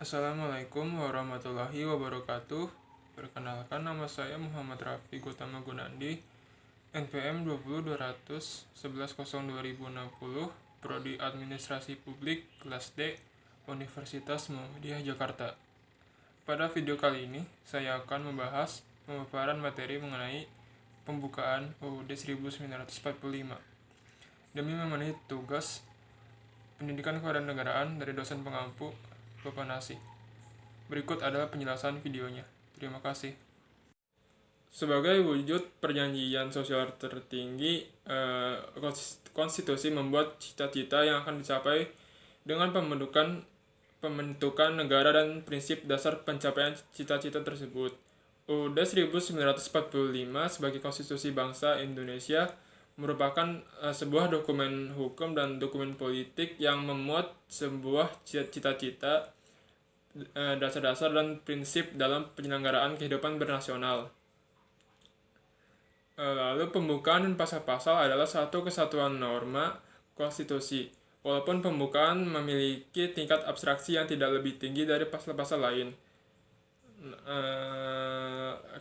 Assalamualaikum warahmatullahi wabarakatuh. Perkenalkan, nama saya Muhammad Rafi Gutama Gunandi, NPM 20 2060 Prodi Administrasi Publik kelas D, Universitas Muhammadiyah Jakarta. Pada video kali ini, saya akan membahas pemaparan materi mengenai pembukaan UUD 1945 demi memenuhi tugas pendidikan kewarganegaraan dari dosen pengampu Bapak Nasi. Berikut adalah penjelasan videonya. Terima kasih. Sebagai wujud perjanjian sosial tertinggi, konstitusi membuat cita-cita yang akan dicapai dengan pembentukan negara dan prinsip dasar pencapaian cita-cita tersebut. UUD 1945 sebagai konstitusi bangsa Indonesia merupakan sebuah dokumen hukum dan dokumen politik yang memuat sebuah cita-cita, dasar-dasar dan prinsip dalam penyelenggaraan kehidupan bernasional. Lalu pembukaan dan pasal-pasal adalah satu kesatuan norma konstitusi, walaupun pembukaan memiliki tingkat abstraksi yang tidak lebih tinggi dari pasal-pasal lain.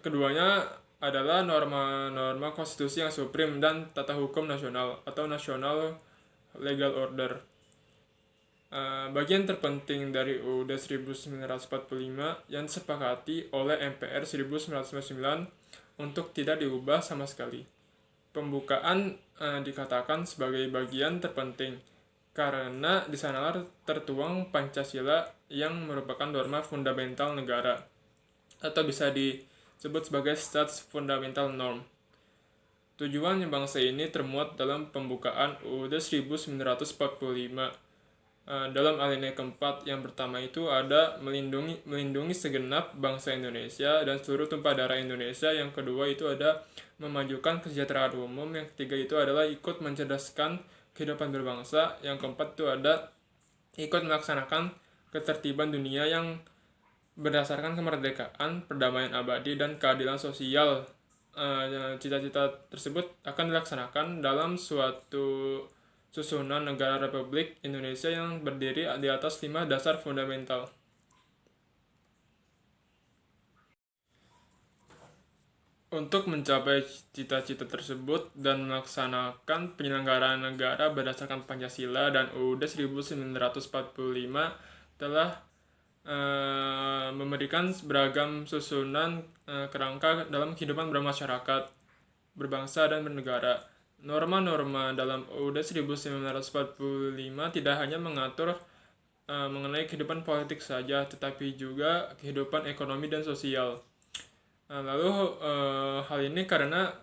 Keduanya adalah norma-norma konstitusi yang supreme dan tata hukum nasional atau national legal order. Bagian terpenting dari UUD 1945 yang disepakati oleh MPR 1999 untuk tidak diubah sama sekali. Pembukaan dikatakan sebagai bagian terpenting karena di sana tertuang Pancasila yang merupakan norma fundamental negara atau bisa disebut sebagai Stats Fundamental Norm. Tujuan bangsa ini termuat dalam pembukaan UUD 1945. Dalam alinea keempat yang pertama itu ada melindungi segenap bangsa Indonesia dan seluruh tumpah darah Indonesia. Yang kedua itu ada memajukan kesejahteraan umum. Yang ketiga itu adalah ikut mencerdaskan kehidupan berbangsa. Yang keempat itu ada ikut melaksanakan ketertiban dunia yang berdasarkan kemerdekaan, perdamaian abadi, dan keadilan sosial. Cita-cita tersebut akan dilaksanakan dalam suatu susunan negara Republik Indonesia yang berdiri di atas 5 dasar fundamental. Untuk mencapai cita-cita tersebut dan melaksanakan penyelenggaraan negara berdasarkan Pancasila dan UUD 1945 telah memberikan beragam susunan kerangka dalam kehidupan bermasyarakat, berbangsa, dan bernegara. Norma-norma dalam UUD 1945 tidak hanya mengatur mengenai kehidupan politik saja, tetapi juga kehidupan ekonomi dan sosial. Lalu hal ini karena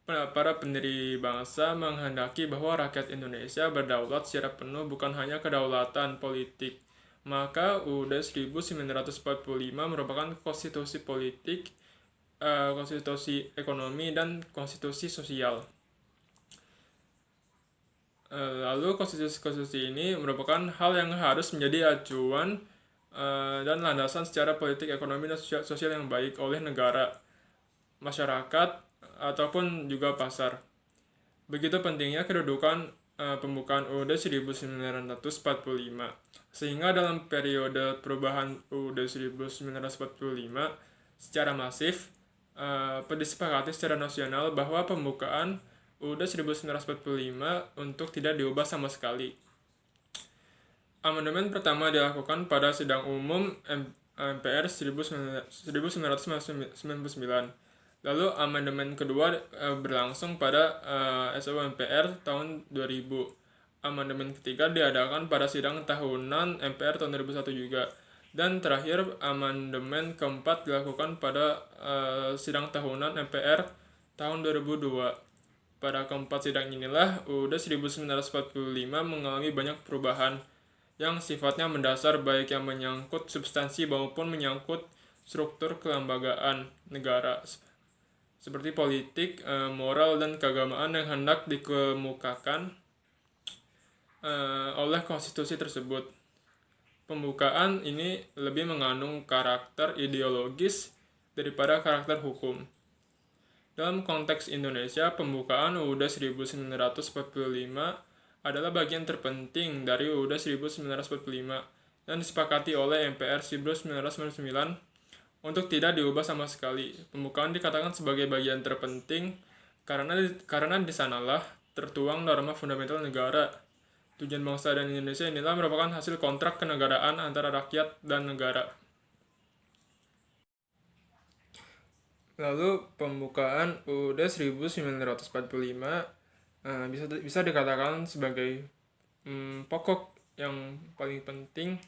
para pendiri bangsa menghendaki bahwa rakyat Indonesia berdaulat secara penuh, bukan hanya kedaulatan politik. Maka UUD 1945 merupakan konstitusi politik, konstitusi ekonomi, dan konstitusi sosial. Lalu konstitusi ini merupakan hal yang harus menjadi acuan dan landasan secara politik, ekonomi, dan sosial yang baik oleh negara, masyarakat, ataupun juga pasar. Begitu pentingnya kedudukan pembukaan UUD 1945, sehingga dalam periode perubahan UUD 1945 secara masif disepakati secara nasional bahwa pembukaan UUD 1945 untuk tidak diubah sama sekali. Amandemen pertama dilakukan pada sidang umum MPR 1999. Lalu amandemen kedua berlangsung pada SOU MPR tahun 2000. Amandemen ketiga diadakan pada sidang tahunan MPR tahun 2001 juga. Dan terakhir amandemen keempat dilakukan pada sidang tahunan MPR tahun 2002. Pada keempat sidang inilah UUD 1945 mengalami banyak perubahan yang sifatnya mendasar, baik yang menyangkut substansi maupun menyangkut struktur kelembagaan negara, seperti politik, moral, dan keagamaan yang hendak dikemukakan oleh konstitusi tersebut. Pembukaan ini lebih mengandung karakter ideologis daripada karakter hukum. Dalam konteks Indonesia, pembukaan UUD 1945 adalah bagian terpenting dari UUD 1945 dan disepakati oleh MPR 1999 untuk tidak diubah sama sekali. Pembukaan dikatakan sebagai bagian terpenting karena di sanalah tertuang norma fundamental negara. Tujuan bangsa dan Indonesia inilah merupakan hasil kontrak kenegaraan antara rakyat dan negara. Lalu pembukaan UUD 1945 bisa dikatakan sebagai pokok yang paling penting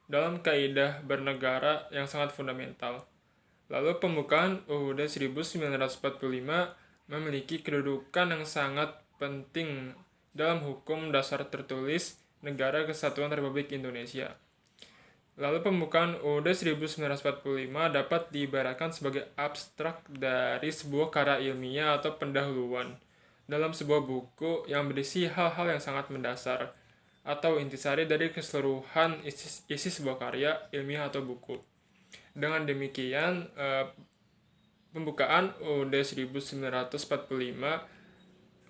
dalam kaidah bernegara yang sangat fundamental. Lalu pembukaan UUD 1945 memiliki kedudukan yang sangat penting dalam hukum dasar tertulis Negara Kesatuan Republik Indonesia. Lalu pembukaan UUD 1945 dapat diibaratkan sebagai abstrak dari sebuah karya ilmiah atau pendahuluan dalam sebuah buku yang berisi hal-hal yang sangat mendasar atau intisari dari keseluruhan isi sebuah karya ilmiah atau buku. Dengan demikian, pembukaan UUD 1945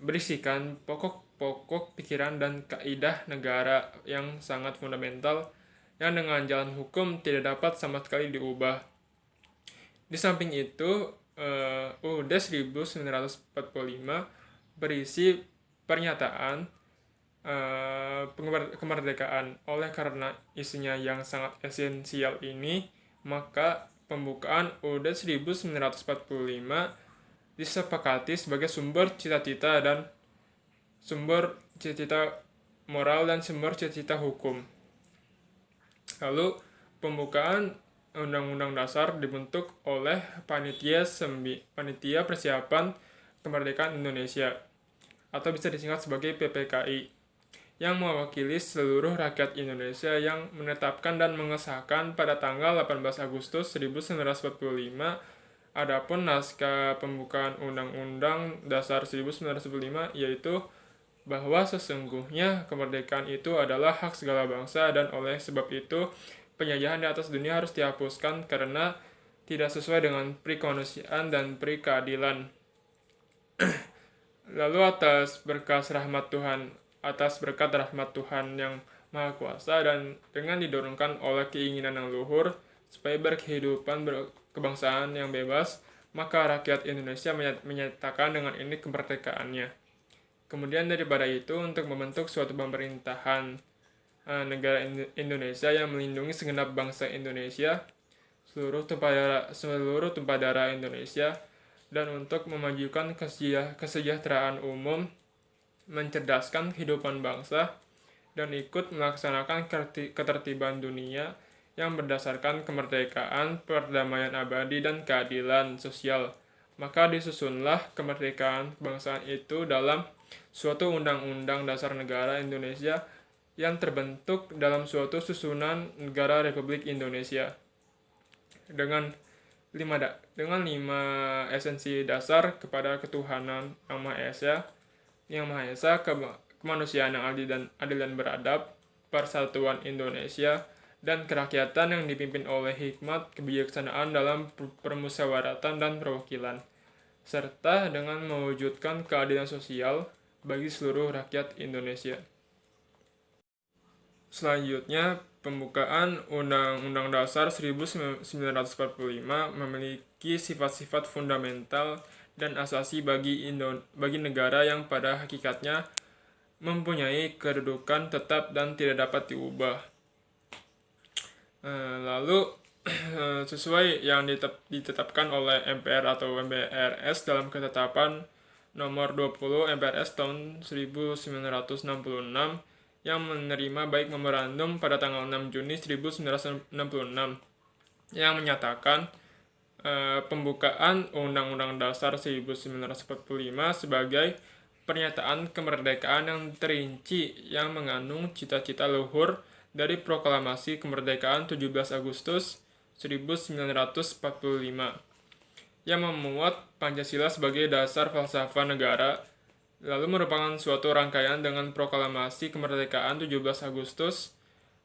berisikan pokok-pokok pikiran dan kaidah negara yang sangat fundamental yang dengan jalan hukum tidak dapat sama sekali diubah. Di samping itu, UUD 1945 berisi pernyataan kemerdekaan. Oleh karena isinya yang sangat esensial ini, maka pembukaan UUD 1945 disepakati sebagai sumber cita-cita moral dan sumber cita-cita hukum. Lalu pembukaan Undang-Undang Dasar dibentuk oleh Panitia Persiapan Kemerdekaan Indonesia atau bisa disingkat sebagai PPKI yang mewakili seluruh rakyat Indonesia yang menetapkan dan mengesahkan pada tanggal 18 Agustus 1945. Adapun naskah pembukaan Undang-Undang Dasar 1945 yaitu bahwa sesungguhnya kemerdekaan itu adalah hak segala bangsa dan oleh sebab itu penjajahan di atas dunia harus dihapuskan karena tidak sesuai dengan pri kemanusiaan dan pri keadilan. Lalu atas berkat rahmat Tuhan yang Maha Kuasa dan dengan didorongkan oleh keinginan yang luhur supaya berkehidupan berkebangsaan yang bebas, maka rakyat Indonesia menyatakan dengan ini kemerdekaannya. Kemudian daripada itu, untuk membentuk suatu pemerintahan negara Indonesia yang melindungi segenap bangsa Indonesia, seluruh tumpah darah Indonesia, dan untuk memajukan kesejahteraan umum, mencerdaskan kehidupan bangsa, dan ikut melaksanakan ketertiban dunia yang berdasarkan kemerdekaan, perdamaian abadi, dan keadilan sosial. Maka disusunlah kemerdekaan kebangsaan itu dalam suatu Undang-Undang Dasar Negara Indonesia yang terbentuk dalam suatu susunan Negara Republik Indonesia dengan lima esensi dasar kepada ketuhanan yang Maha Esa, kemanusiaan yang adil dan beradab, persatuan Indonesia, dan kerakyatan yang dipimpin oleh hikmat kebijaksanaan dalam permusyawaratan dan perwakilan, serta dengan mewujudkan keadilan sosial bagi seluruh rakyat Indonesia. Selanjutnya, pembukaan Undang-Undang Dasar 1945 memiliki sifat-sifat fundamental dan asasi bagi negara yang pada hakikatnya mempunyai kedudukan tetap dan tidak dapat diubah. Lalu sesuai yang ditetapkan oleh MPR atau MPRS dalam ketetapan nomor 20 MPRS tahun 1966 yang menerima baik memorandum pada tanggal 6 Juni 1966 yang menyatakan pembukaan Undang-Undang Dasar 1945 sebagai pernyataan kemerdekaan yang terinci yang mengandung cita-cita luhur dari proklamasi kemerdekaan 17 Agustus 1945 yang memuat Pancasila sebagai dasar falsafah negara, lalu merupakan suatu rangkaian dengan proklamasi kemerdekaan 17 Agustus,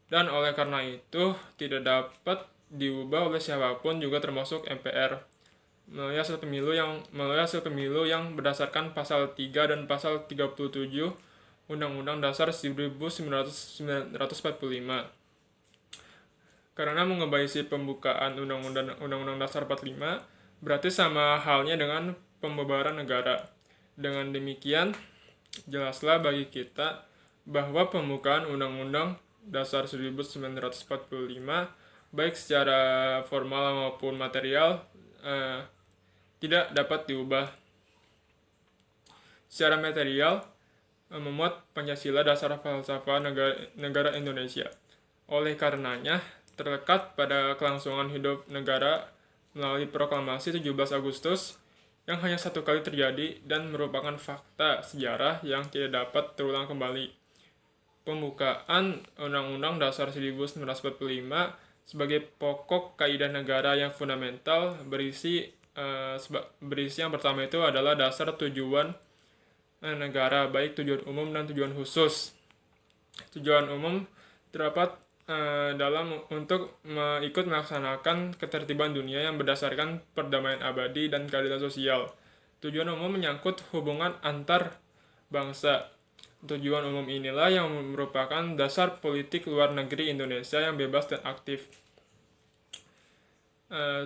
dan oleh karena itu tidak dapat diubah oleh siapapun juga termasuk MPR melalui hasil pemilu yang berdasarkan pasal 3 dan pasal 37 Undang-Undang Dasar 1945. Karena mengebaisi pembukaan Undang-Undang Dasar 45 berarti sama halnya dengan pembubaran negara. Dengan demikian, jelaslah bagi kita bahwa pembukaan Undang-Undang Dasar 1945 baik secara formal maupun material tidak dapat diubah. Secara material, memuat Pancasila dasar falsafah negara Indonesia. Oleh karenanya, terlekat pada kelangsungan hidup negara melalui proklamasi 17 Agustus yang hanya satu kali terjadi dan merupakan fakta sejarah yang tidak dapat terulang kembali. Pembukaan Undang-Undang Dasar 1945 sebagai pokok kaidah negara yang fundamental berisi yang pertama itu adalah dasar tujuan negara, baik tujuan umum dan tujuan khusus. Tujuan umum terdapat untuk ikut melaksanakan ketertiban dunia yang berdasarkan perdamaian abadi dan keadilan sosial. Tujuan umum menyangkut hubungan antar bangsa. Tujuan umum inilah yang merupakan dasar politik luar negeri Indonesia yang bebas dan aktif.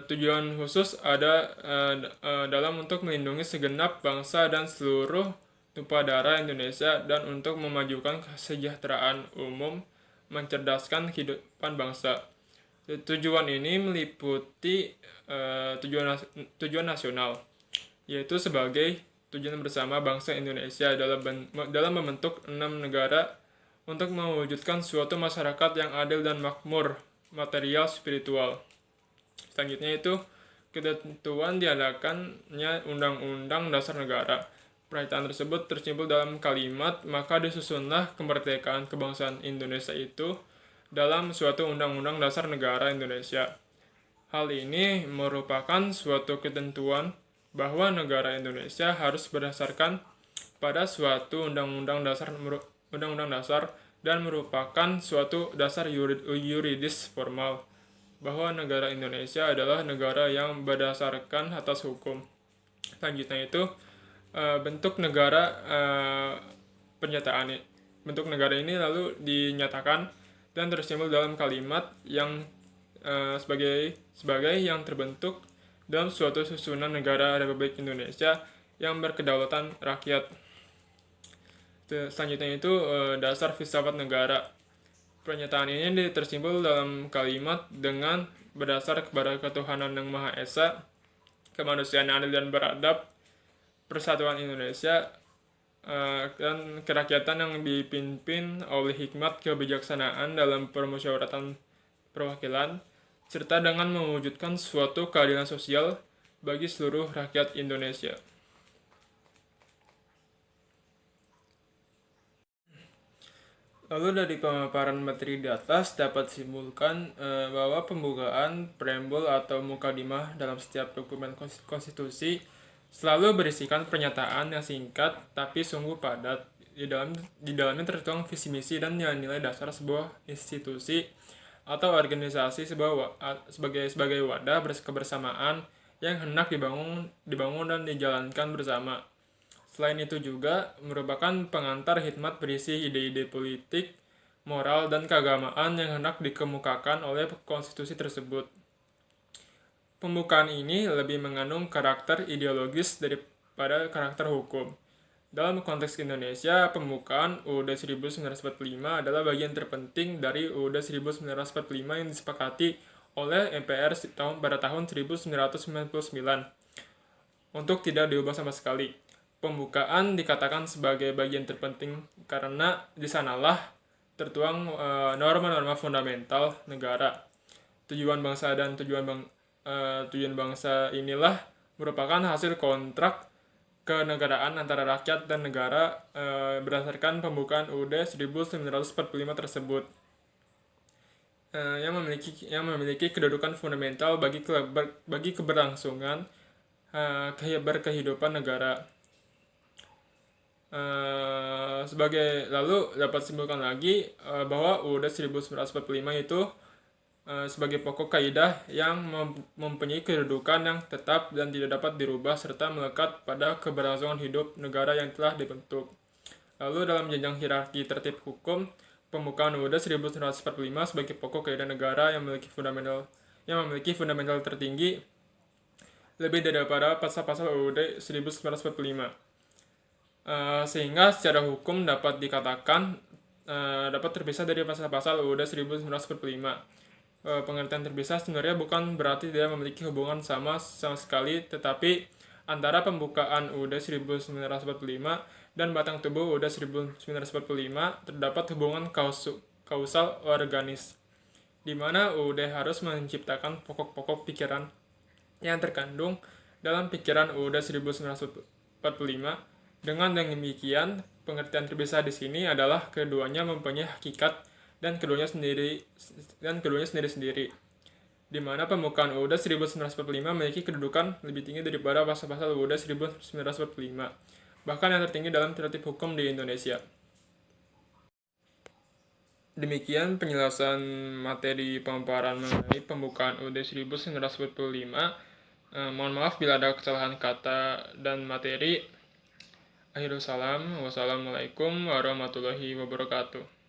Tujuan khusus ada dalam untuk melindungi segenap bangsa dan seluruh tumpah darah Indonesia dan untuk memajukan kesejahteraan umum, mencerdaskan kehidupan bangsa. Tujuan ini meliputi tujuan nasional, yaitu sebagai tujuan bersama bangsa Indonesia dalam membentuk 6 negara untuk mewujudkan suatu masyarakat yang adil dan makmur, material, spiritual. Selanjutnya itu ketentuan diadakannya Undang-Undang Dasar Negara. Pernyataan tersebut tersimpul dalam kalimat, maka disusunlah kemerdekaan kebangsaan Indonesia itu dalam suatu Undang-Undang Dasar Negara Indonesia. Hal ini merupakan suatu ketentuan bahwa negara Indonesia harus berdasarkan pada suatu Undang-Undang Dasar dan merupakan suatu dasar yuridis formal bahwa negara Indonesia adalah negara yang berdasarkan atas hukum. Selanjutnya itu bentuk negara pernyataan bentuk negara ini lalu dinyatakan dan tersimpul dalam kalimat yang sebagai yang terbentuk dalam suatu susunan negara Republik Indonesia yang berkedaulatan rakyat. Selanjutnya itu dasar filsafat negara. Pernyataan ini tersimpul dalam kalimat dengan berdasar kepada ketuhanan yang Maha Esa, kemanusiaan yang adil dan beradab, persatuan Indonesia, dan kerakyatan yang dipimpin oleh hikmat kebijaksanaan dalam permusyawaratan perwakilan, serta dengan mewujudkan suatu keadilan sosial bagi seluruh rakyat Indonesia. Lalu dari pemaparan materi di atas dapat disimpulkan bahwa pembukaan, preambul atau mukadimah dalam setiap dokumen konstitusi selalu berisikan pernyataan yang singkat tapi sungguh padat. Di dalamnya tertuang visi misi dan nilai dasar sebuah institusi atau organisasi sebagai wadah kebersamaan yang hendak dibangun dan dijalankan bersama. Selain itu juga merupakan pengantar hikmat berisi ide-ide politik, moral, dan keagamaan yang hendak dikemukakan oleh konstitusi tersebut. Pembukaan ini lebih mengandung karakter ideologis daripada karakter hukum. Dalam konteks Indonesia, pembukaan UUD 1945 adalah bagian terpenting dari UUD 1945 yang disepakati oleh MPR pada tahun 1999 untuk tidak diubah sama sekali. Pembukaan dikatakan sebagai bagian terpenting karena di sanalah tertuang norma-norma fundamental negara. Tujuan bangsa dan tujuan bangsa inilah merupakan hasil kontrak kenegaraan antara rakyat dan negara berdasarkan pembukaan UUD 1945 tersebut. Yang memiliki kedudukan fundamental bagi keberlangsungan berkehidupan negara. Lalu dapat simpulkan lagi bahwa UUD 1945 itu sebagai pokok kaidah yang mempunyai kedudukan yang tetap dan tidak dapat dirubah serta melekat pada keberlangsungan hidup negara yang telah dibentuk. Lalu dalam jenjang hierarki tertib hukum, pembukaan UUD 1945 sebagai pokok kaidah negara yang memiliki fundamental tertinggi lebih daripada pasal-pasal UUD 1945. Sehingga secara hukum dapat dikatakan dapat terpisah dari pasal-pasal UUD 1945. Pengertian terpisah sebenarnya bukan berarti dia memiliki hubungan sama sekali, tetapi antara pembukaan UUD 1945 dan batang tubuh UUD 1945 terdapat hubungan kausal organis, di mana UUD harus menciptakan pokok-pokok pikiran yang terkandung dalam pikiran UUD 1945. Dengan demikian, pengertian terpisah di sini adalah keduanya mempunyai hakikat dan keduanya sendiri-sendiri, di mana pembukaan UUD 1945 memiliki kedudukan lebih tinggi daripada pasal-pasal UUD 1945, bahkan yang tertinggi dalam tertib hukum di Indonesia. Demikian penjelasan materi pemaparan mengenai pembukaan UUD 1945. Mohon maaf bila ada kesalahan kata dan materi. Akhirul salam. Wassalamualaikum warahmatullahi wabarakatuh.